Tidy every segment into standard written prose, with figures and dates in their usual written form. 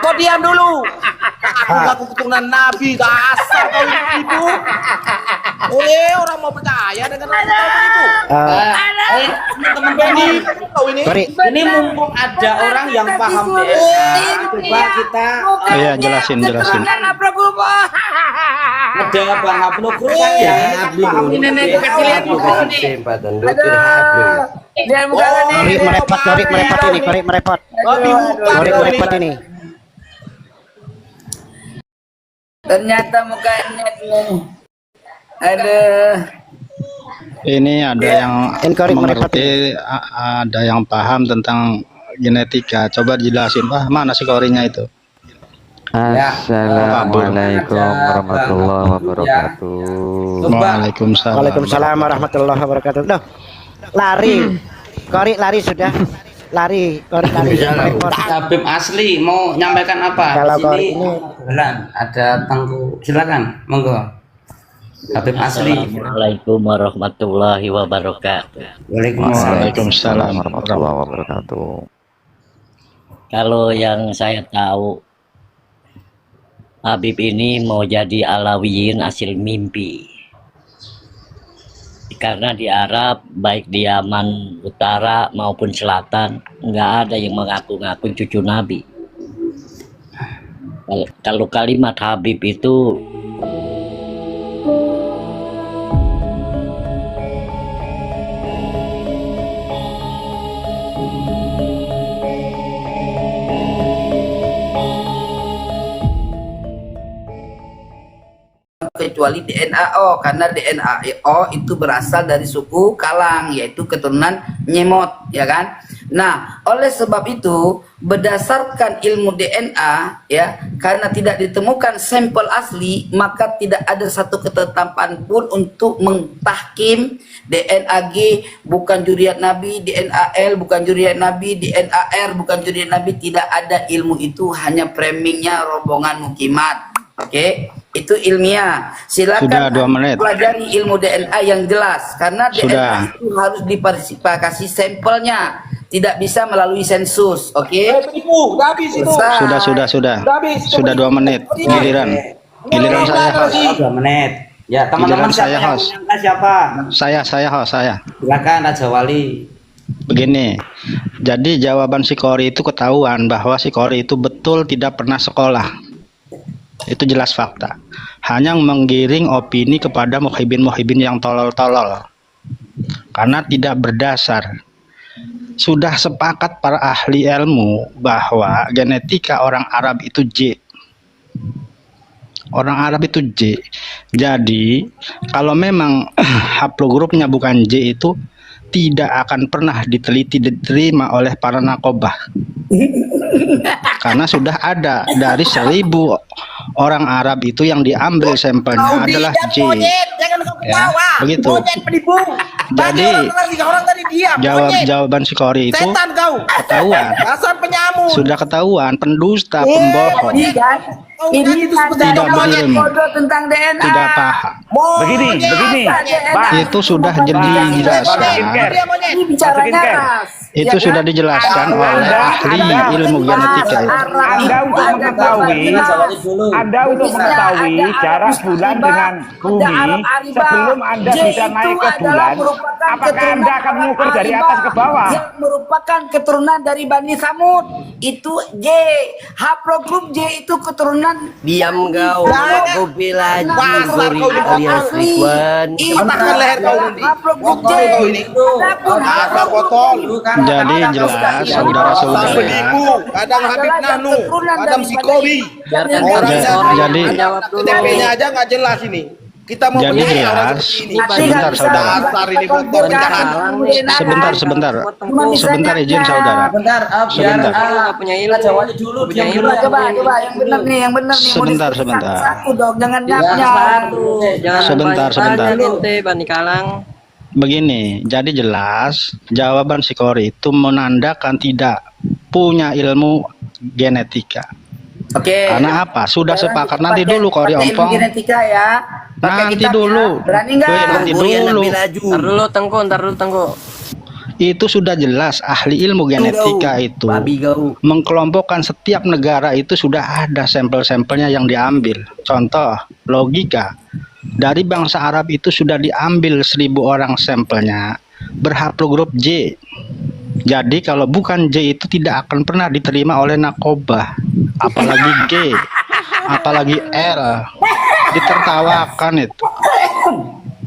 Kau diam dulu. Aku ngaku keturunan Nabi, dasar kau ibu. Orang mau percaya dengan orang kau begitu. Teman kau ini. Ini mumpung ada orang yang paham DNA, coba kita. Iya, jelasin. Ada Bang Ablo kan ya. Ini nenek kasih lihat muka ini. Lihat muka ini. Merepot ini. Ternyata mukanya ini. Ini ada yang mengerti, ada yang paham tentang genetika. Coba jelasin, Pak. Mana si korinya itu? Assalamualaikum warahmatullahi wabarakatuh. Waalaikumsalam. Waalaikumsalam warahmatullahi wabarakatuh. Loh, lari. Kori lari sudah. Lari. Habib asli mau nyampaikan apa? Kalau Di kori sini ada tangguh, silakan, monggo. Habib asli. Assalamualaikum warahmatullahi wabarakatuh. Waalaikumsalam warahmatullahi wabarakatuh. Kalau yang saya tahu, Habib ini mau jadi Alawiyin hasil mimpi. Karena di Arab, baik di Yaman Utara maupun Selatan, nggak ada yang mengaku-ngaku cucu Nabi. Kalau kalimat Habib itu kecuali DNA O, karena DNA O itu berasal dari suku Kalang, yaitu keturunan Nyemot, ya kan? Nah, oleh sebab itu berdasarkan ilmu DNA, ya, karena tidak ditemukan sampel asli, maka tidak ada satu ketetapan pun untuk mentahkim DNA G bukan zuriat Nabi, DNA L bukan zuriat Nabi, DNA R bukan zuriat Nabi. Tidak ada ilmu itu, hanya framingnya rombongan mukimat. Oke, itu ilmiah. Silakan Sudah 2 menit. pelajari ilmu DNA yang jelas, karena DNA itu harus diversifikasi sampelnya, tidak bisa melalui sensus. Oke. Sudah 2 menit. Giliran saya host. 2 menit. Ya, teman-teman saya host. Siapa? Saya host. Silakan Raja Wali. Begini, jadi jawaban si Kori itu ketahuan bahwa si Kori itu betul tidak pernah sekolah. Itu jelas fakta. Hanya menggiring opini kepada muhibin-muhibin yang tolol-tolol. Karena tidak berdasar. Sudah sepakat para ahli ilmu bahwa genetika orang Arab itu J. Orang Arab itu J. Jadi, kalau memang haplogrupnya bukan J itu tidak akan pernah diterima oleh para nakobah. Karena sudah ada dari 1000 orang Arab itu yang diambil sampelnya adalah J. Ya, begitu. Jadi jawaban si Kori itu ketahuan. Sudah ketahuan, pendusta, pembohong. Ini tidak berilmu, tentang DNA. tidak paham. Begini, Itu sudah dijelaskan. Ini bicaranya ras. Itu sudah dijelaskan oleh ahli ilmu genetika itu. Anda untuk mengetahui jarak bulan dengan bumi sebelum Anda bisa naik ke bulan, apakah Anda akan mengukur dari atas ke bawah? Yang merupakan keturunan dari Bani Samud, itu J. Haplogrup J itu keturunan. Diam kau, aku bilang Zuri alias Ridwan. Haplogrup J. Jadi jelas, saudara-saudara. Kadang Habib Nanu, kadang si Kori. Jadi TP-nya aja nggak jelas ini. Kita mau jadi jelas. Sebentar, saudara. Sebentar izin saudara. Sebentar. Punya ilmu. Coba yang benar nih, Sebentar. Satu dong, jangan Sebentar. Bani Kalang. Begini, jadi jelas jawaban si Kori itu menandakan tidak punya ilmu genetika. Oke. Karena apa? Sudah sepakat. Nanti dulu Kori ompong. Genetika ya. Nanti dulu. Berani nggak? Nanti dulu. Ntar dulu Tengku. Itu sudah jelas ahli ilmu genetika itu mengkelompokkan setiap negara itu sudah ada sampel-sampelnya yang diambil. Contoh, logika. Dari bangsa Arab itu sudah diambil 1000 orang sampelnya, berhaplogrup J. Jadi kalau bukan J itu tidak akan pernah diterima oleh narkoba. Apalagi G, apalagi L. Ditertawakan itu.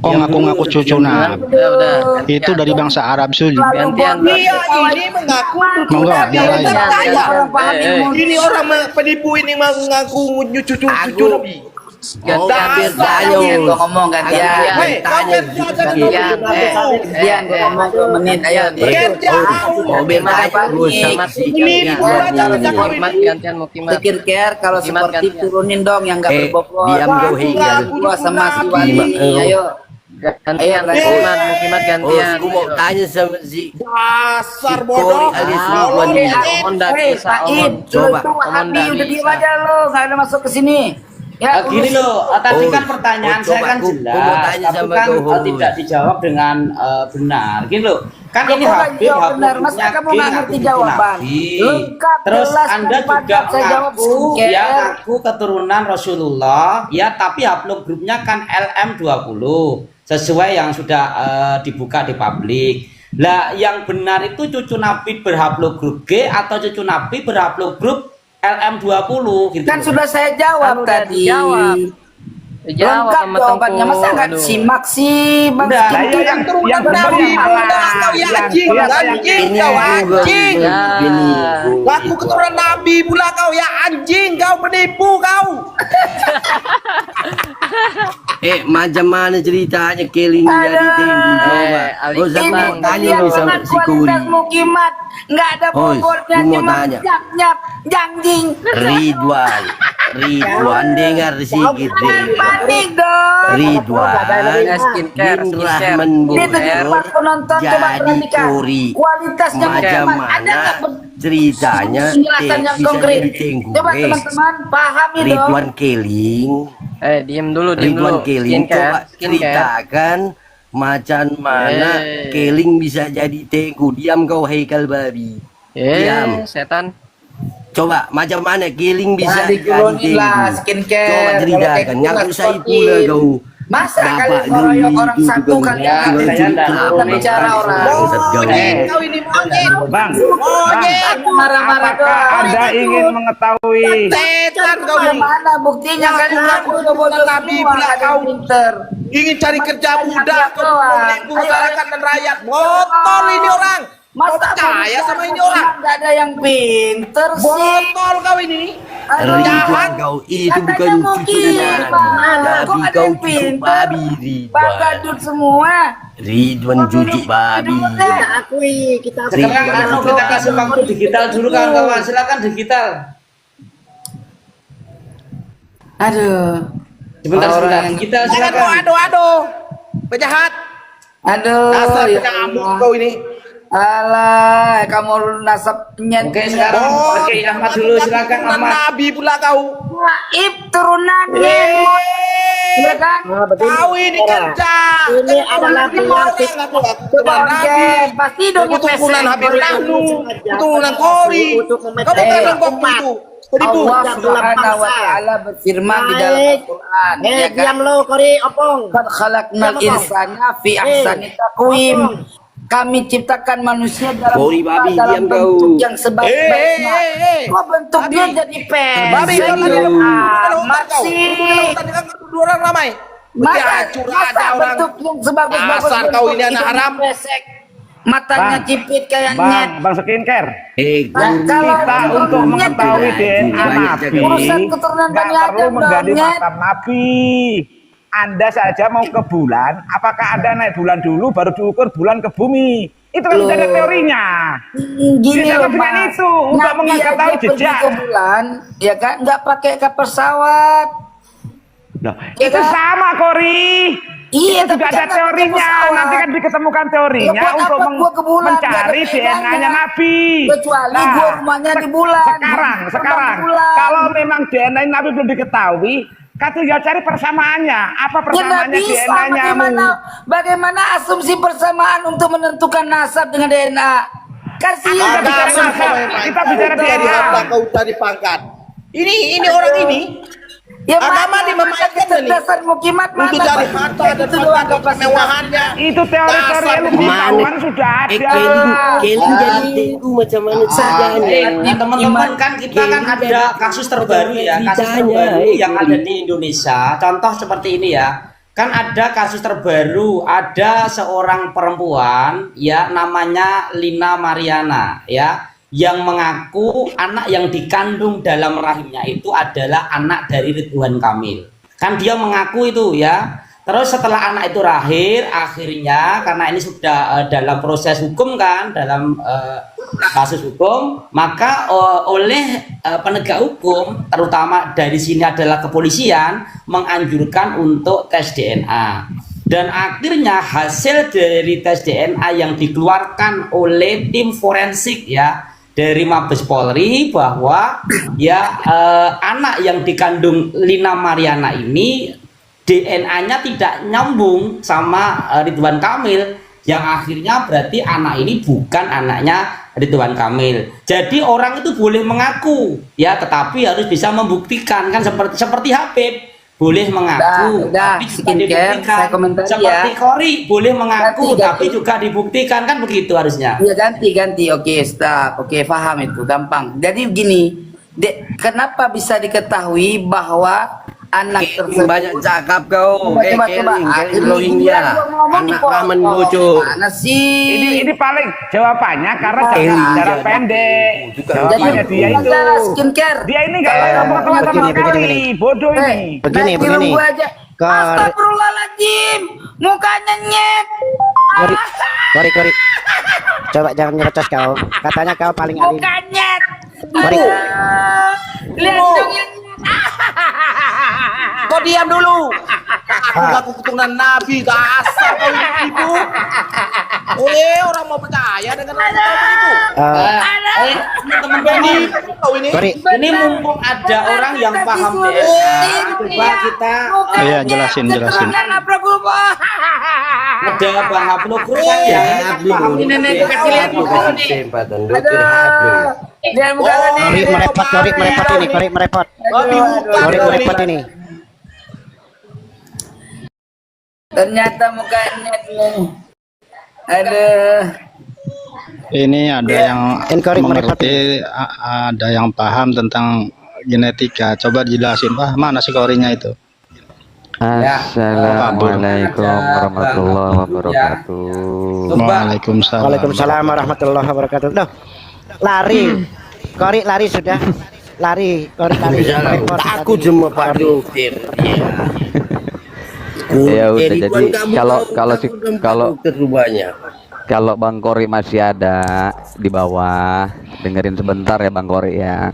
Kok ngaku-ngaku cucu Nabi? Itu dari bangsa Arab suju. Iya, ini mengaku Enggak, yang lain. Ini orang penipu ini mengaku cucu Nabi. Gantian gua ngomong gantian. Gantian gua ngomong 2 menit ayo. Mobil Pikir care kalau seperti turunin dong yang enggak berbobot. Diam gua sama si Wali. Ayo. Gantian Mukimat gantian. Aku mau tanya sama si Dasar bodoh. Coba Wahabi udah diem aja lo, enggak ada masuk ke sini. Ya, Gini loh, tadi kan pertanyaan saya kan jelas, tapi kan tidak dijawab dengan benar. Gini loh, kan ini Habib masa kamu nggak ngerti jawaban? Lengkap, terus jelas, Anda juga mengaku ya aku keturunan Rasulullah, ya tapi haplogrupnya kan LM20 sesuai yang sudah dibuka di publik. Lah yang benar itu cucu Nabi berhaplogrup G atau cucu Nabi berhaplogrup LM20 gitu. Kan sudah saya jawab tadi. Lengkap jawabannya, masa nggak simak sih Bang? Yang turunan Nabi kau ya anjing, kau anjing. Laku keturunan Nabi pula kau ya anjing, kau penipu kau. Macam mana ceritanya Keling jadi tembu coba? Oh, sama tanya sama si Kuri. Mukimat nggak ada bobotnya, cuma nyap jangjing. Ridwan dengar sedikit deh. Panik dong. Ridwan bin Rahman Bogor jadi Kuri. Kualitasnya macam mana ceritanya bisa jadi tenggu. Coba teman-teman pahami dong. Ridwan Keling. Diam dulu. Ridwan Keling coba ceritakan macam mana Keling bisa jadi tengku. Diam kau Haikal babi. Diam setan. Coba macam mana Keling bisa jadi tengku. Skincare. Coba ceritakan. Ngaku saya pula kau. Masa kalian meroyok orang satu kalian bicara orang. Kau ini monyet. Bang, Marah-marah doang. Anda ingin mengetahui Setan kau ini. Mana buktinya kan aku udah bodoh Nabi semua, pula ada kau. pinter. Ingin cari kerja mudah kau menipu masyarakat dan rakyat. Botol ini orang. Kau percaya sama ini orang? Nggak ada yang pinter sih. Botol kau ini. Ridwan kau itu bukan cucu Nabi, tapi kau cucu babi Ridwan. Bagadut semua. Ridwan cucu babi. Sekarang kita kasih waktu digital dulu kawan-kawan, silakan digital. Aduh. Sebentar digital silakan. Aduh. Penjahat. Aduh. Dasar ya penyamuk Allah. kau ini. Alah, kamu nasab nyet. Oke, sekarang pakai Ahmad dulu, silakan Ahmad. Nabi pula kau. Waib turunan Yemut. Iya kan? Kau ini kerja. Ini adalah Nabi. Pasti dong Keturunan Habib Nahnu, keturunan Kori. Kamu kan lengkap itu. Allah Subhanahu wa taala berfirman di dalam Al-Qur'an. diam lo Kori opong. Qad khalaqnal insana fi ahsani taqwim. Kami ciptakan manusia dalam bentuk yang sebaik-baiknya. Kok bentuknya jadi Babi pendek? amat sih. Dua orang ramai. Masa bentuk yang sebagus-bagus Asal kau ini anak haram. Matanya Bang, cipit kayak nyet. Bang skincare. Kalau Kita untuk mengetahui DNA Nabi urusan keturunan nggak Bani perlu Adam menggali dong, Nyet. makam Nabi. Anda saja mau ke bulan, apakah Anda naik bulan dulu baru diukur bulan ke bumi? Itu kan ada teorinya. Gini Bisa loh, dengan Mas. itu untuk Nabi mengetahui aja pergi jejak. ke bulan, ya kan? Nggak pakai kapal pesawat. Nah, Ya itu kan? sama Kori. Iya, Itu juga tapi ada kan teorinya. pesawat. Nanti kan diketemukan teorinya Ya, buat untuk apa gua ke bulan? Nggak ada mencari bedanya. DNA-nya Nabi. Kecuali gua rumahnya di bulan. Sekarang, Terbang ke bulan. kalau memang DNA Nabi belum diketahui, Katu ya cari persamaannya. Apa Ya nggak persamaannya bisa. DNA-nya? Bagaimana asumsi persamaan untuk menentukan nasab dengan DNA? Kasihan. Kita bicara cari DNA. harta, kau cari pangkat. Ini orang ini. Ya Agama mana dimemayatkan kecerdasan mukimat untuk mana? cari harta dan pangkat dan kemewahannya. Itu teori-teori ilmu pengetahuan sudah ada. Keling jadi tengku macam mana saja. Teman-teman kan kita kan ada kasus terbaru ya, kasus terbaru yang ada di Indonesia. Contoh seperti ini ya. Kan ada kasus terbaru, ada seorang perempuan ya namanya Lina Mariana ya, yang mengaku anak yang dikandung dalam rahimnya itu adalah anak dari Ridwan Kamil. Kan dia mengaku itu ya. Terus setelah anak itu lahir, akhirnya karena ini sudah dalam proses hukum kan, dalam kasus hukum, maka oleh penegak hukum, terutama dari sini adalah kepolisian, menganjurkan untuk tes DNA. Dan akhirnya hasil dari tes DNA yang dikeluarkan oleh tim forensik ya, dari Mabes Polri, bahwa ya anak yang dikandung Lina Mariana ini DNA-nya tidak nyambung sama Ridwan Kamil, yang akhirnya berarti anak ini bukan anaknya Ridwan Kamil. Jadi orang itu boleh mengaku ya, tetapi harus bisa membuktikan, kan seperti Habib boleh mengaku tapi juga dibuktikan. Seperti Kori boleh mengaku tapi juga dibuktikan, kan begitu harusnya. Iya, ganti. Oke, stop. Oke, paham itu, gampang. Jadi begini, kenapa bisa diketahui bahwa anak tersebut Banyak cakap kau. coba Rohingya. Anak ramen bocor. mana sih? Ini paling jawabannya karena cara pendek. Jawabannya dia itu. Skincare. Dia ini nggak pengetahuan sama sekali. Bodoh ini. Begini. Astagfirullahaladzim, mukanya nyet. Kori. Coba jangan nyerocos kau. Katanya kau paling alim. Mukanya nyet. Kori. Lihat dong yang Kau diam dulu. Aku keturunan Nabi, dasar kau ibu. Orang mau percaya dengan kau begitu. Teman-teman ini, Kori. ini mumpung ada orang yang paham DNA, coba kita Iya, jelasin. ada Bang Hablu kan ya, paham ini nenek kecil ini. Kesempatan dokter Hablu. dia mukanya nih. Kori merepot ini. Ternyata mukanya nyet nih. Aduh. Ini ada yang Kori mengerti, ada yang paham tentang genetika. Coba dijelasin, Pak. Mana sih Korinya itu? Assalamualaikum warahmatullahi wabarakatuh. Waalaikumsalam. Waalaikumsalam warahmatullahi wabarakatuh. Loh, lari. Kori lari sudah. Lari. Takut semua Pak Dokter. Ya udah, jadi kalau Bang Kori masih ada di bawah, dengerin sebentar ya Bang Kori ya.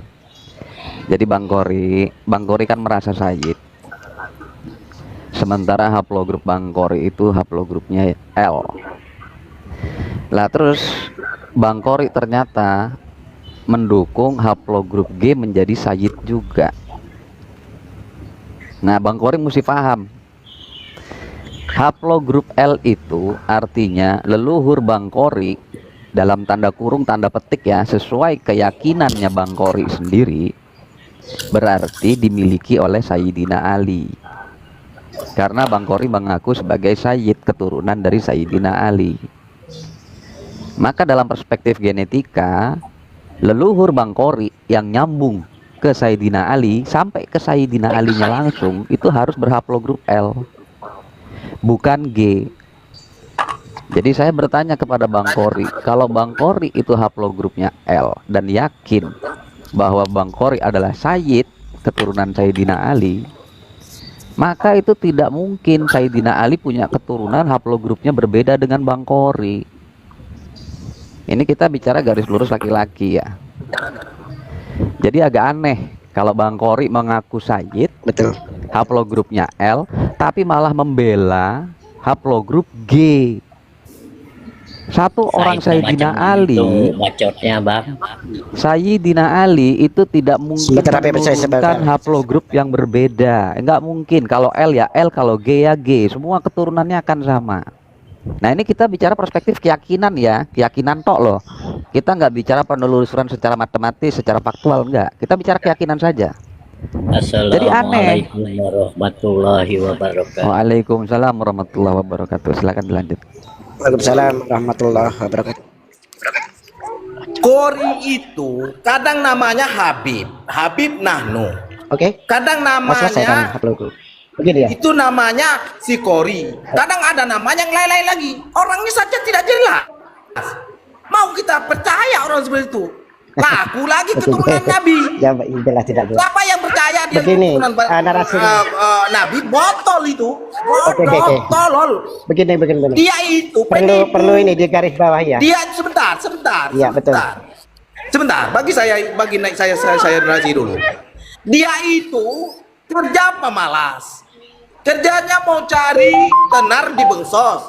Jadi Bang Kori kan merasa sayyid. Sementara haplogrup Bang Kori itu haplogrupnya L. Lah terus Bang Kori ternyata mendukung haplogrup G menjadi sayyid juga. Nah, Bang Kori mesti paham. Haplogrup L itu artinya leluhur Bang Kori, dalam tanda kurung tanda petik ya, sesuai keyakinannya Bang Kori sendiri, berarti dimiliki oleh Sayyidina Ali. Karena Bang Kori mengaku sebagai sayyid, keturunan dari Sayyidina Ali. Maka dalam perspektif genetika, leluhur Bang Kori yang nyambung ke Sayyidina Ali sampai ke Sayyidina Alinya langsung itu harus berhaplogrup L, bukan G. Jadi saya bertanya kepada Bang Kori, kalau Bang Kori itu haplogrupnya L dan yakin bahwa Bang Kori adalah sayyid, keturunan Sayyidina Ali, maka itu tidak mungkin Sayyidina Ali punya keturunan haplogrupnya berbeda dengan Bang Kori. Ini kita bicara garis lurus laki-laki ya. Jadi agak aneh kalau Bang Kori mengaku sayyid, Betul. haplogrupnya L, tapi malah membela haplogrup G. Satu orang Sayyidina Ali, itu bacotnya bang. Sayyidina Ali itu tidak mungkin Sebentar, Habib, saya sebentar. menurunkan haplogrup yang berbeda. Enggak mungkin. Kalau L ya L, kalau G ya G. Semua keturunannya akan sama. Nah ini kita bicara perspektif keyakinan ya, keyakinan tok loh. Kita nggak bicara penelusuran secara matematis, secara faktual, enggak. Kita bicara keyakinan saja. Jadi aneh. Assalamualaikum warahmatullahi wabarakatuh. Waalaikumsalam warahmatullahi wabarakatuh. Silakan dilanjut. Waalaikumsalam warahmatullahi wabarakatuh. Kori itu kadang namanya Habib, Habib Nahnu. Oke. Kadang Mau selesai kan namanya haplogru. Begini ya. itu namanya si Kori. Kadang ada namanya yang lain-lain lagi. Orangnya saja tidak jelas. Mau kita percaya orang seperti itu? Laku lagi keturunan Nabi. Ya, jelas tidak jelas. Siapa yang percaya dia Begini, keturunan narasinya. Nabi? Botol itu. Oke. Tolol. Begini. Dia itu Perlu ini di garis bawah ya. Dia sebentar. Iya, betul. Sebentar, bagi naik saya narasi dulu. Dia itu kerja pemalas. Kerjanya mau cari tenar di bansos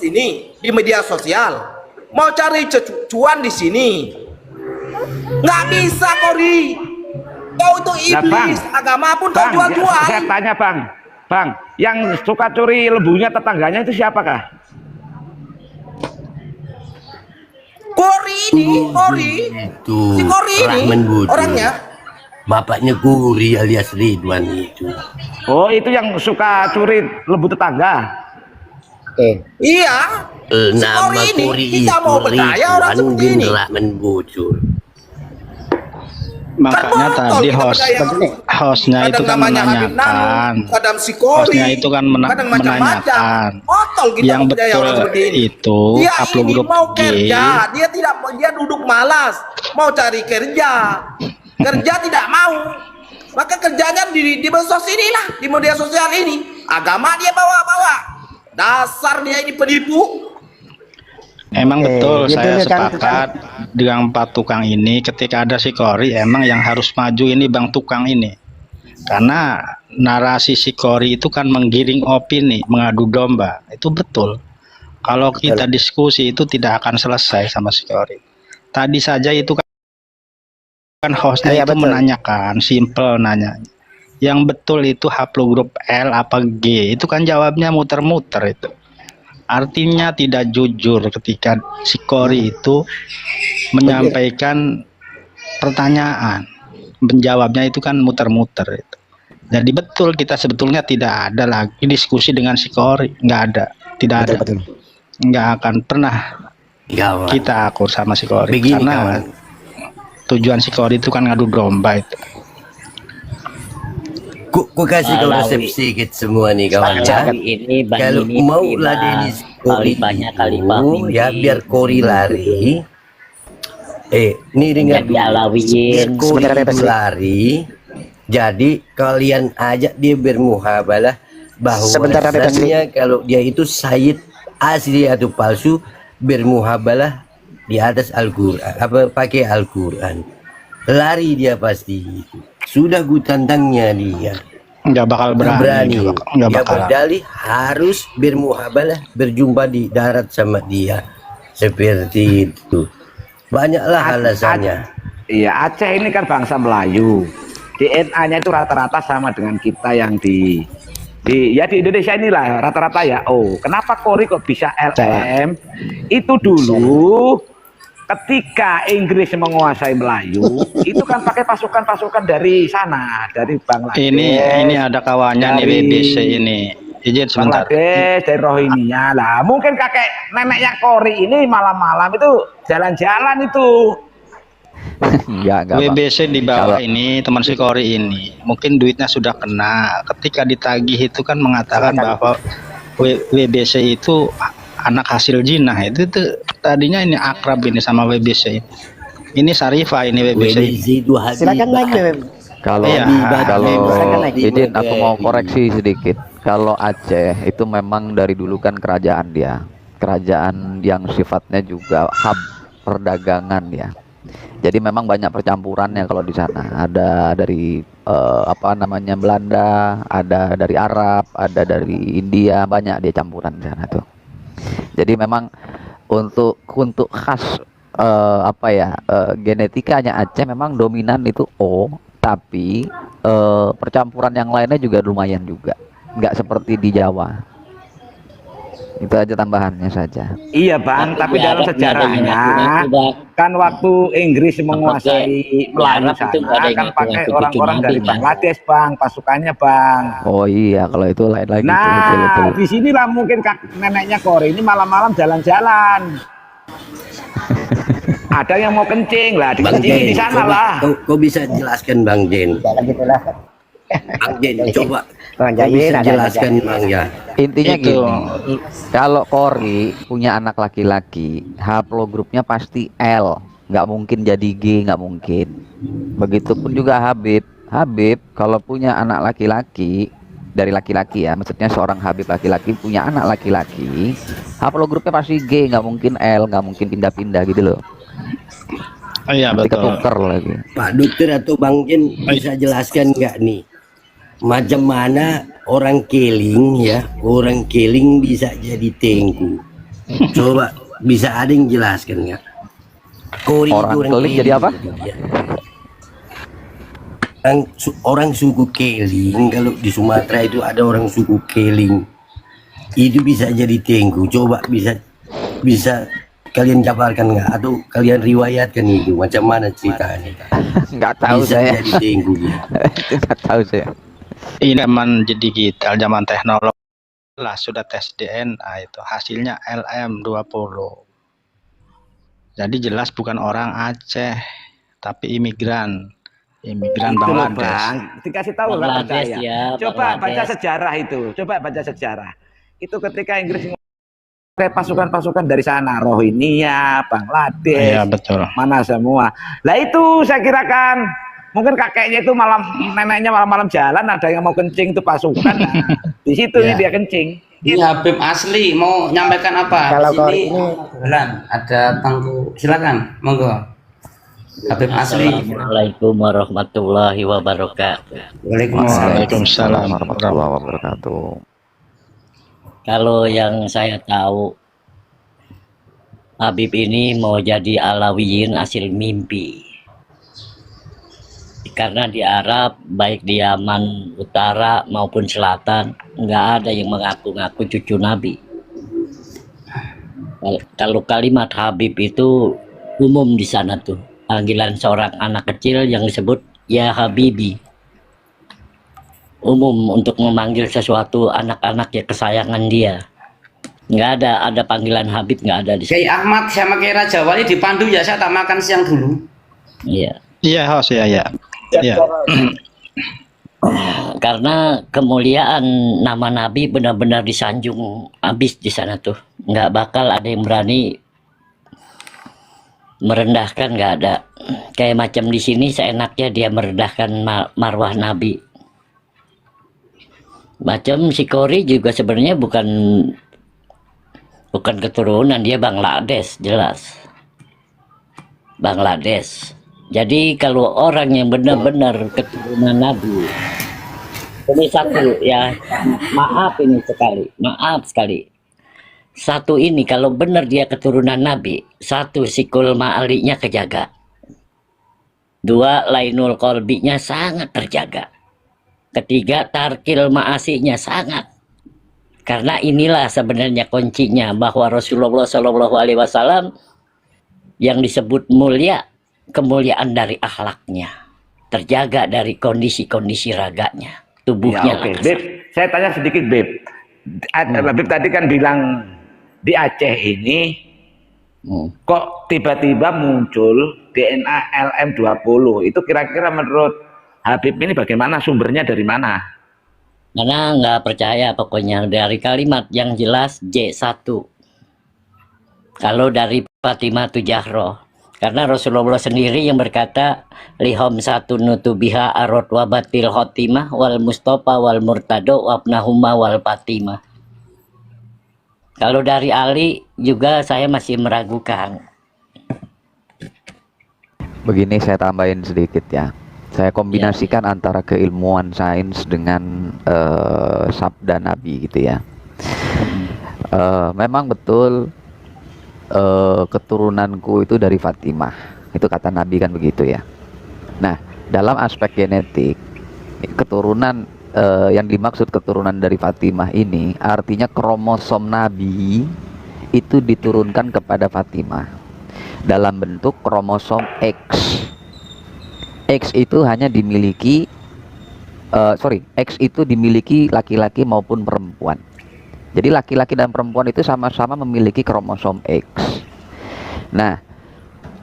ini, di media sosial. Mau cari cuan di sini. Nggak bisa, Kori. Kau itu iblis, agama pun kau jual-jual. Saya tanya bang, yang suka curi lembunya tetangganya itu siapakah? Kori Itu si Kori ini Rahman Budi. orangnya. Bapaknya Guri alias Ridwan itu. Oh itu yang suka curi lembu tetangga. Oke. Iya. Nama Kori ini Guri kita itu mau percaya orang Ridwan seperti bin ini. Rahman Bocor. Makanya Kan tadi kita percaya. hostnya itu Kadang kan namanya Habib menanyakan. Nanu, kadang si Kori, Hostnya itu kan kadang macam-macam. menanyakan. Botol kita Yang percaya betul orang seperti ini. itu Dia upload ini grup mau G. kerja, dia duduk malas, mau cari kerja. Kerja tidak mau. Maka kerjanya di bansos inilah, di media sosial ini. Agama dia bawa-bawa. Dasar dia ini penipu. Emang Oke, betul, gitu saya ya kan, sepakat dengan Pak Tukang ini. Ketika ada si Kori, emang yang harus maju ini Bang Tukang ini. Karena narasi si Kori itu kan menggiring opini, mengadu domba. Itu betul. Kalau kita diskusi itu tidak akan selesai sama si Kori. Tadi saja itu kan hostnya Iya, itu betul. menanyakan, simple nanya. Yang betul itu haplogrup L apa G, itu kan jawabnya muter-muter itu. Artinya tidak jujur ketika si Kori itu menyampaikan pertanyaan, menjawabnya itu kan muter-muter itu. Jadi betul kita sebetulnya tidak ada lagi diskusi dengan si Kori, nggak ada, tidak ada, Betul. nggak akan pernah Kawan. kita akur sama si Kori. Begini, Karena kawan. tujuan si Kori itu kan ngadu domba itu. Ku kasih kau resep sedikit semua nih kawan ya. Ini Kalau mau ladeni Kori itu, ya biar Kori lari. Ini ringan Jadi alawiyin. Kori Sebentar, itu Bebas. lari. Jadi kalian ajak dia bermuhabalah Sebentar, Bebas. bahwasanya kalau dia itu Sayyid asli atau palsu, bermuhabalah di atas Al-Quran, apa pakai Al-Quran. Lari dia pasti. Sudah gue tantangnya dia. Nggak bakal berani, nggak Dia bakal. berdalih harus bermuhabalah, berjumpa di darat sama dia. Seperti itu. Banyaklah alasannya. Iya, Aceh ini kan bangsa Melayu. DNA-nya itu rata-rata sama dengan kita yang di Indonesia inilah rata-rata ya. Oh, kenapa Kori kok bisa LM? Itu dulu ketika Inggris menguasai Melayu, itu kan pakai pasukan-pasukan dari sana, dari Bangladesh. Ini ada kawannya nih dari BBC ini. Izin sebentar. Bangladesh, dari Rohingya lah. Mungkin kakek neneknya Kori ini malam-malam itu jalan-jalan itu. Enggak, Bang. WBC di bawah Kalau- ini teman si Kori ini mungkin duitnya sudah kena. Ketika ditagih itu kan mengatakan bahwa WBC itu anak hasil jinah. Itu tadinya ini akrab ini sama WBC ini. Ini Sarifah ini WBC ini. WBC itu Habibah. Silakan lagi, Beb. Kalau Iya, kalau lagi. izin aku mau koreksi sedikit. Kalau Aceh itu memang dari dulu kan kerajaan dia, kerajaan yang sifatnya juga hub perdagangan ya. Jadi memang banyak percampurannya kalau di sana. Ada dari apa namanya Belanda, ada dari Arab, ada dari India, banyak dia campuran di sana tuh. Jadi memang untuk khas genetikanya Aceh memang dominan itu O, tapi percampuran yang lainnya juga lumayan juga, nggak seperti di Jawa. Itu aja tambahannya saja. Iya Bang, tapi dalam sejarahnya kan waktu Inggris menguasai Melayu sana kan pakai orang-orang dari Bangladesh Bang, pasukannya Bang. Oh iya, kalau itu lain lagi. Nah, di sinilah mungkin neneknya Kori ini malam-malam jalan-jalan. Ada yang mau kencing lah, dikencingin di sana lah. Kau bisa jelaskan Bang Jen? Gitulah. Bang Jen, coba. Bang Kau bisa Jain jelaskan Bang ya. Intinya gini, kalau Kori punya anak laki-laki, haplogrupnya pasti L, nggak mungkin jadi G, nggak mungkin. Begitupun juga Habib. Habib kalau punya anak laki-laki, dari laki-laki ya, maksudnya seorang Habib laki-laki punya anak laki-laki, haplogrupnya pasti G, nggak mungkin L, nggak mungkin pindah-pindah gitu loh. Iya Nanti betul. ketuker lagi. Pak Dokter atau Bang Jen bisa jelaskan nggak nih, macam mana orang keling ya, orang keling bisa jadi tengku? Coba bisa ada yang jelaskan nggak? Kori itu Orang keling jadi apa? Ya. Orang suku keling, kalau di Sumatera itu ada orang suku keling, itu bisa jadi tengku. Coba bisa kalian jabarkan nggak, atau kalian riwayatkan itu macam mana ceritanya? Nggak tahu Bisa saya. jadi tengku dia. Itu nggak tahu saya. Ini zaman digital, zaman teknologi lah sudah tes DNA itu hasilnya LM20. Jadi jelas bukan orang Aceh, tapi imigran Itu loh, Bangladesh. Bang, dikasih tahu lah Bangladesh percaya. ya, Coba baca Bangladesh. sejarah itu, coba baca sejarah. Itu ketika Inggris pakai pasukan-pasukan dari sana, Rohingya, Bangladesh, Iya betul. mana semua. Lah itu saya kirakan mungkin kakeknya itu neneknya malam-malam jalan, ada yang mau kencing itu pasukan. Nah, di situ nih dia kencing. Ini Habib asli mau nyampaikan apa? Kalau Di Kori sini ini Belan, ada tangguh, silakan, monggo. Habib asli. Assalamualaikum warahmatullahi wabarakatuh. Waalaikumsalam warahmatullahi wabarakatuh. Kalau yang saya tahu, Habib ini mau jadi Alawiyin hasil mimpi. Karena di Arab, baik di Yaman Utara maupun Selatan, nggak ada yang mengaku-ngaku cucu Nabi. Kalau kalimat Habib itu umum di sana tuh, panggilan seorang anak kecil yang disebut ya Habibi. Umum untuk memanggil sesuatu anak-anak ya kesayangan dia. Nggak ada panggilan Habib, nggak ada di Kiai sana. Ahmad sama Kiai Raja Wali dipandu ya, saya tak makan siang dulu. Iya. Iya host ya. Ya. Karena kemuliaan nama Nabi benar-benar disanjung habis di sana tuh. Nggak bakal ada yang berani merendahkan, nggak ada. Kayak macam di sini seenaknya dia merendahkan marwah Nabi. Macam si Kori juga sebenarnya bukan keturunan, dia Bangladesh, jelas. Bangladesh. Jadi kalau orang yang benar-benar keturunan Nabi, ini satu ya, maaf sekali. Satu ini kalau benar dia keturunan Nabi, satu sikul ma'alinya kejaga. Dua, lainul kolbinya sangat terjaga. Ketiga, tarkil ma'asinya sangat. Karena inilah sebenarnya kuncinya, bahwa Rasulullah SAW yang disebut mulia, kemuliaan dari akhlaknya, terjaga dari kondisi-kondisi raganya, tubuhnya. Ya, oke. Beb, saya tanya sedikit Beb. Beb tadi kan bilang di Aceh ini kok tiba-tiba muncul DNA LM20. Itu kira-kira menurut Habib ini bagaimana, sumbernya dari mana? Karena nggak percaya pokoknya dari kalimat yang jelas J1. Kalau dari Fatimah Tujahroh, karena Rasulullah sendiri yang berkata lihom satu nutubiha arot wabatil khotimah wal mustofa wal murtado wabnahuma wal fatimah. Kalau dari Ali juga saya masih meragukan. Begini saya tambahin sedikit ya. Saya kombinasikan antara keilmuan sains dengan sabda Nabi gitu ya. Memang betul, keturunanku itu dari Fatimah. Itu kata Nabi kan begitu ya. Nah, dalam aspek genetik, keturunan yang dimaksud keturunan dari Fatimah ini artinya kromosom Nabi itu diturunkan kepada Fatimah dalam bentuk kromosom X. X itu hanya dimiliki X itu dimiliki laki-laki maupun perempuan. Jadi laki-laki dan perempuan itu sama-sama memiliki kromosom X. Nah,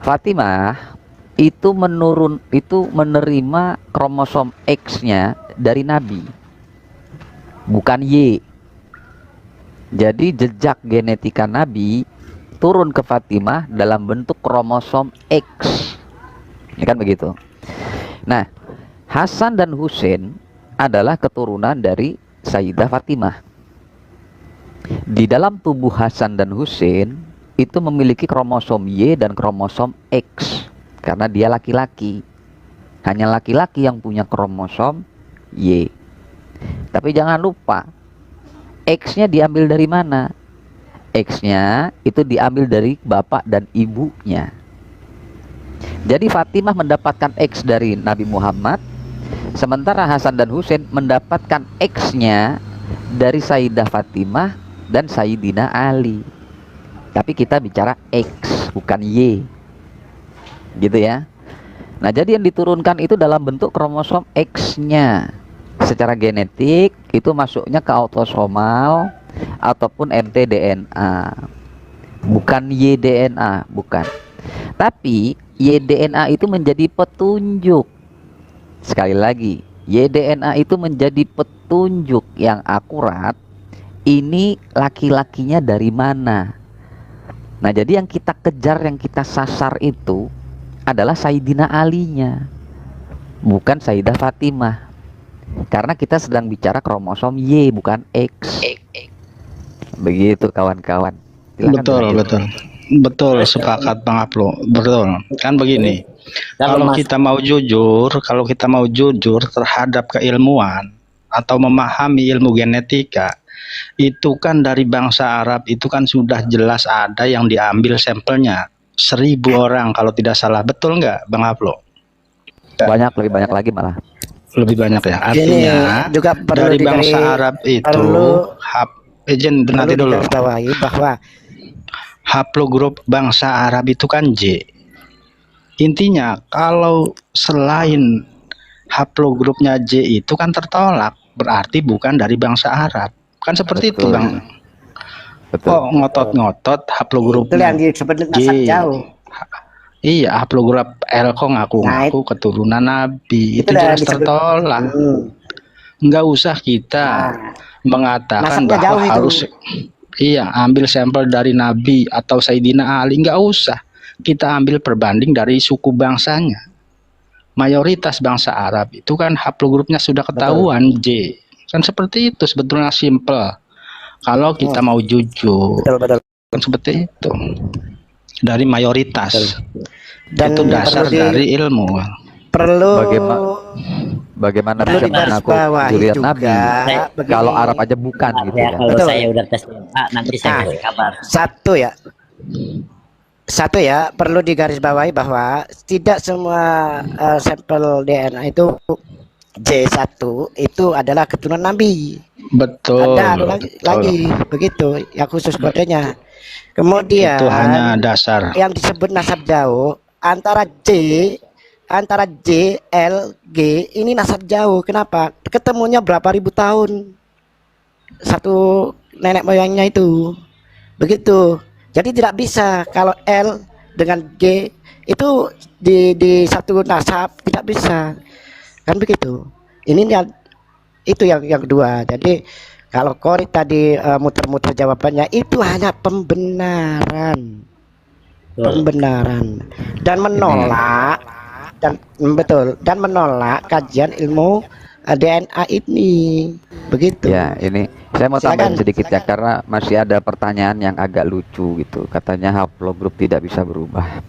Fatimah itu menerima kromosom X-nya dari Nabi, bukan Y. Jadi jejak genetika Nabi turun ke Fatimah dalam bentuk kromosom X. Ya kan begitu. Nah, Hasan dan Husain adalah keturunan dari Sayyidah Fatimah. Di dalam tubuh Hasan dan Husain itu memiliki kromosom Y dan kromosom X karena dia laki-laki. Hanya laki-laki yang punya kromosom Y. Tapi jangan lupa, X-nya diambil dari mana? X-nya itu diambil dari bapak dan ibunya. Jadi Fatimah mendapatkan X dari Nabi Muhammad, sementara Hasan dan Husain mendapatkan X-nya dari Sayyidah Fatimah dan Sayyidina Ali. Tapi kita bicara X, bukan Y. Gitu ya. Nah, jadi yang diturunkan itu dalam bentuk kromosom X-nya. Secara genetik itu masuknya ke autosomal ataupun mtDNA. Bukan YDNA, bukan. Tapi YDNA itu menjadi petunjuk. Sekali lagi, YDNA itu menjadi petunjuk yang akurat. Ini laki-lakinya dari mana? Nah, jadi yang kita kejar, yang kita sasar itu adalah Sayyidina Alinya, bukan Sayyidah Fatimah. Karena kita sedang bicara kromosom Y, bukan X. Begitu kawan-kawan. Betul, sepakat Bang Aplo. Betul. Kan begini. Kalau kita mau jujur terhadap keilmuan atau memahami ilmu genetika, itu kan dari bangsa Arab itu kan sudah jelas ada yang diambil sampelnya 1000 orang kalau tidak salah, betul nggak Bang Aplo? Banyak, lebih banyak lagi malah. Lebih banyak ya. Artinya juga perlu dari bangsa Arab itu izin nanti dulu bahwa haplogrup bangsa Arab itu kan J. Intinya kalau selain haplogrupnya J itu kan tertolak, berarti bukan dari bangsa Arab. Kan seperti itu Bang. Betul. Kok ngotot-ngotot haplogrupnya itu yang disebut nasab jauh. Iya, haplogrup L kok ngaku-ngaku keturunan Nabi. Itu jelas tertolak. Nggak usah kita mengatakan bahwa harus ambil sampel dari Nabi atau Sayyidina Ali. Nggak usah. Kita ambil perbanding dari suku bangsanya. Mayoritas bangsa Arab itu kan haplogrupnya sudah ketahuan J. Kan seperti itu, sebetulnya simple. Kalau kita mau jujur, kan seperti itu. Dari mayoritas. Dan itu dasar dari ilmu. Bagaimana bisa mengaku zuriat Nabi kalau Arab aja bukan gitu ya. Kalau saya udah tes DNA nanti saya kasih kabar. Satu ya, perlu digarisbawahi bahwa tidak semua sampel DNA itu J1 itu adalah keturunan Nabi. Betul. Ada lagi begitu yang khusus kodenya. Kemudian itu hanya dasar yang disebut nasab jauh antara J, L, G ini nasab jauh. Kenapa? Ketemunya berapa ribu tahun satu nenek moyangnya itu. Begitu. Jadi tidak bisa kalau L dengan G itu di satu nasab, tidak bisa. Kan begitu. Ini itu yang kedua. Jadi kalau Kori tadi muter-muter jawabannya itu hanya pembenaran. Dan menolak dan menolak kajian ilmu DNA ini. Begitu. Ya, ini saya mau tambahin sedikit ya, karena masih ada pertanyaan yang agak lucu gitu. Katanya haplogrup tidak bisa berubah.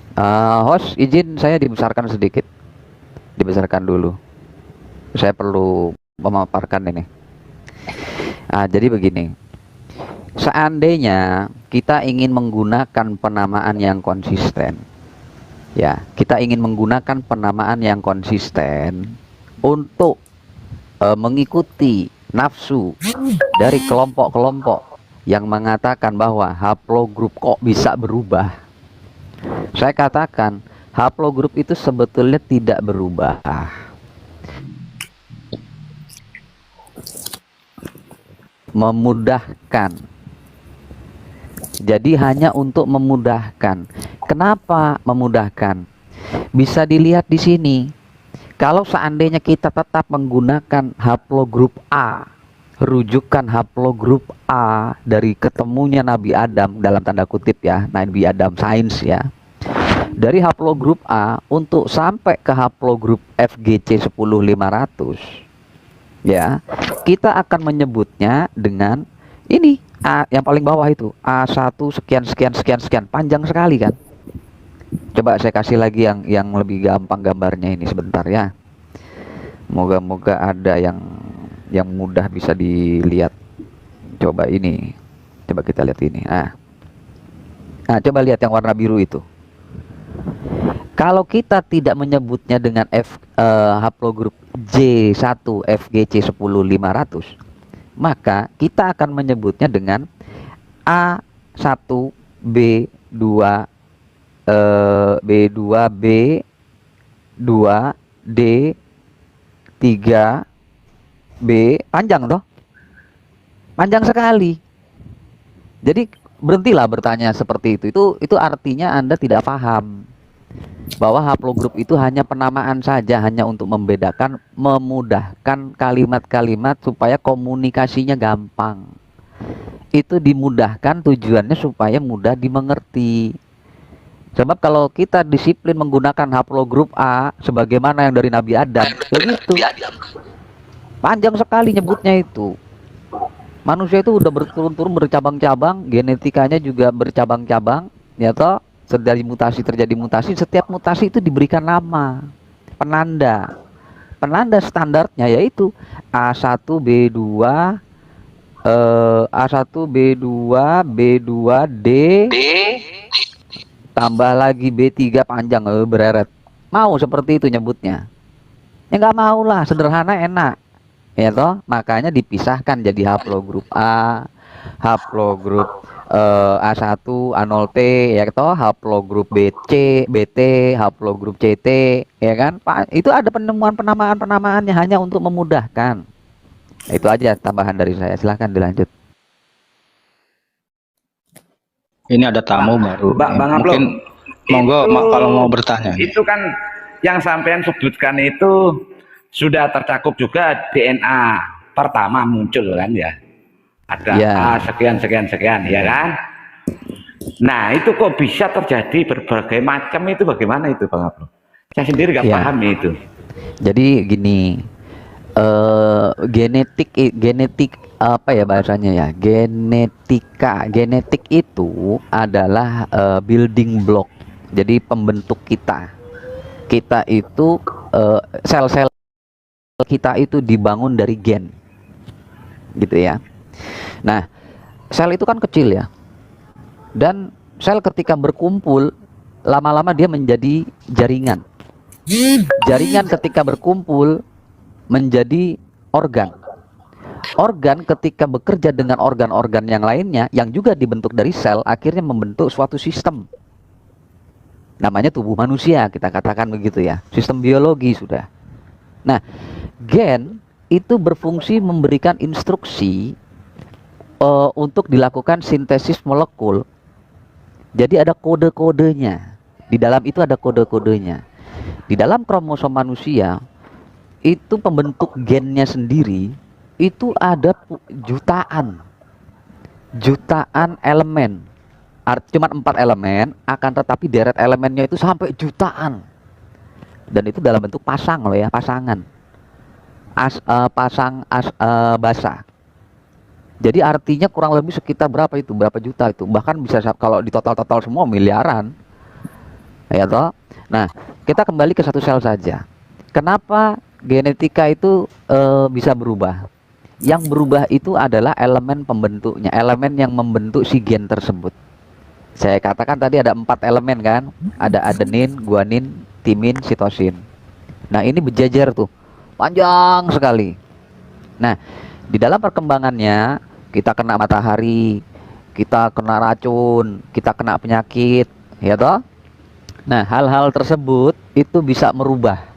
Host, izin saya dibesarkan sedikit. Dibesarkan dulu. Saya perlu memaparkan ini. Jadi begini. seandainya kita ingin menggunakan penamaan yang konsisten, ya, kita ingin menggunakan penamaan yang konsisten untuk mengikuti nafsu dari kelompok-kelompok yang mengatakan bahwa haplogrup kok bisa berubah. Saya katakan haplogrup itu sebetulnya tidak berubah. Memudahkan. Jadi hanya untuk memudahkan. Kenapa memudahkan? Bisa dilihat di sini. Kalau seandainya kita tetap menggunakan haplogrup A, rujukan haplogrup A dari ketemunya Nabi Adam dalam tanda kutip ya, Nabi Adam sains ya. Dari haplogrup A untuk sampai ke haplogrup FGC 10500 ya, kita akan menyebutnya dengan ini A yang paling bawah itu A1 sekian sekian sekian sekian, panjang sekali kan. Coba saya kasih lagi yang lebih gampang gambarnya ini sebentar ya. Moga-moga ada yang mudah bisa dilihat. Coba ini. Coba kita lihat ini. Nah, coba lihat yang warna biru itu. Kalau kita tidak menyebutnya dengan haplogrup J1 FGC 10500, maka kita akan menyebutnya dengan A1 B2 B2 B2 D 3 B, panjang toh, panjang sekali. Jadi berhentilah bertanya seperti itu artinya Anda tidak paham bahwa haplogrup itu hanya penamaan saja, hanya untuk membedakan, memudahkan kalimat-kalimat supaya komunikasinya gampang. Itu dimudahkan, tujuannya supaya mudah dimengerti. Sebab kalau kita disiplin menggunakan haplogrup A sebagaimana yang dari Nabi Adam, begitu. Panjang sekali nyebutnya itu. Manusia itu udah berturun-turun bercabang-cabang, genetikanya juga bercabang-cabang, ya toh, terjadi mutasi, setiap mutasi itu diberikan nama, penanda. Penanda standarnya yaitu A1B2 A1B2 B2D tambah lagi B3 panjang bereret. Mau seperti itu nyebutnya? Ya nggak mau lah, sederhana enak. Ya toh, makanya dipisahkan jadi haplogrup A, haplogrup A1, A0T, ya toh, haplogrup BC, BT, haplogrup CT, ya kan? Itu ada penemuan penamaan-penamaannya hanya untuk memudahkan. Itu aja tambahan dari saya. Silahkan dilanjut. Ini ada tamu baru. Bang Ablo, mungkin monggo kalau mau bertanya. Itu kan yang sampean sebutkan itu sudah tercakup juga DNA pertama muncul kan ya. Ada Ya. A sekian sekian sekian ya kan. Nah itu kok bisa terjadi berbagai macam, itu bagaimana itu Bang Ablo? Saya sendiri nggak Ya. paham itu. Jadi gini, genetik apa ya bahasanya ya, genetik itu adalah building block, jadi pembentuk kita itu sel-sel kita itu dibangun dari gen gitu ya. Nah sel itu kan kecil ya, dan sel ketika berkumpul lama-lama dia menjadi jaringan. Jaringan ketika berkumpul menjadi organ. Organ ketika bekerja dengan organ-organ yang lainnya yang juga dibentuk dari sel, akhirnya membentuk suatu sistem. Namanya tubuh manusia, kita katakan begitu ya. Sistem biologi sudah. Nah, gen itu berfungsi memberikan instruksi untuk dilakukan sintesis molekul. Jadi ada kode-kodenya. Di dalam itu ada kode-kodenya. Di dalam kromosom manusia itu pembentuk gennya sendiri itu ada jutaan elemen. Cuma 4 elemen, akan tetapi deret elemennya itu sampai jutaan. Dan itu dalam bentuk pasang loh ya, pasangan. Basa. Jadi artinya kurang lebih sekitar berapa itu? Berapa juta itu? Bahkan bisa kalau di total semua miliaran. Ya toh? Nah, kita kembali ke satu sel saja. Kenapa genetika itu bisa berubah? Yang berubah itu adalah elemen pembentuknya, elemen yang membentuk si gen tersebut. Saya katakan tadi ada 4 elemen kan, ada adenin, guanin, timin, sitosin. Nah ini berjajar tuh, panjang sekali. Nah di dalam perkembangannya kita kena matahari, kita kena racun, kita kena penyakit, ya toh. Nah hal-hal tersebut itu bisa merubah.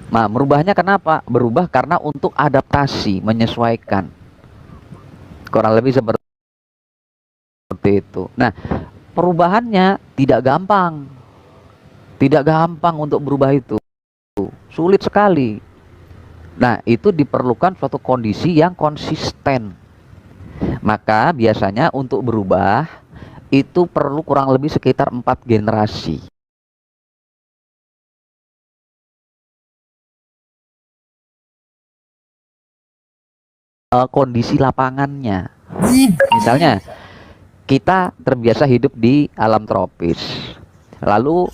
Nah merubahnya kenapa? Berubah karena untuk adaptasi, menyesuaikan. Kurang lebih seperti itu. Nah, perubahannya tidak gampang. Tidak gampang untuk berubah itu. Sulit sekali. Nah, itu diperlukan suatu kondisi yang konsisten. Maka biasanya untuk berubah itu perlu kurang lebih sekitar 4 generasi. Kondisi lapangannya. Misalnya kita terbiasa hidup di alam tropis. Lalu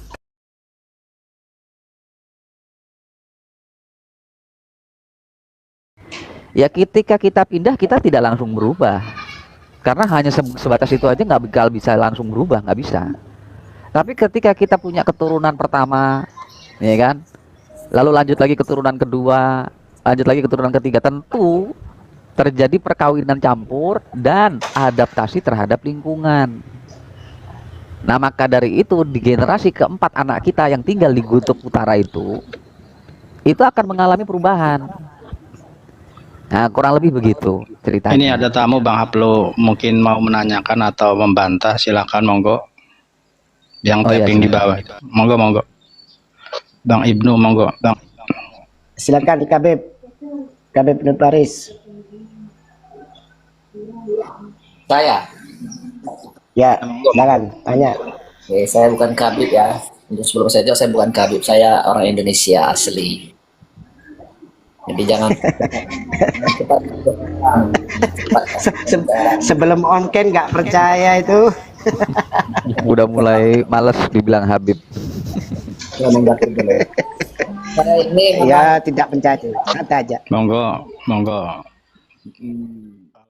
ya ketika kita pindah kita tidak langsung berubah. Karena hanya sebatas itu aja nggak bakal bisa langsung berubah, nggak bisa. Tapi ketika kita punya keturunan pertama, ya kan? Lalu lanjut lagi keturunan kedua, lanjut lagi keturunan ketiga, tentu terjadi perkawinan campur dan adaptasi terhadap lingkungan. Nah maka dari itu di generasi keempat anak kita yang tinggal di kutub utara itu akan mengalami perubahan. Nah kurang lebih begitu ceritanya. Ini ada tamu Bang Haplo, mungkin mau menanyakan atau membantah, silakan monggo. Yang tapping di bawah. Monggo monggo. Bang Ibnu monggo. Bang. Silakan Kabib Paris. Saya? Ya, silakan tanya. Oke, saya bukan kabib ya. Untuk sebelum saya jawab, saya bukan kabib. Saya orang Indonesia asli. Jadi jangan. Sebelum on cam nggak percaya itu. Udah mulai males dibilang Habib. Saya ini ya tidak percaya. Kata aja. Monggo, monggo.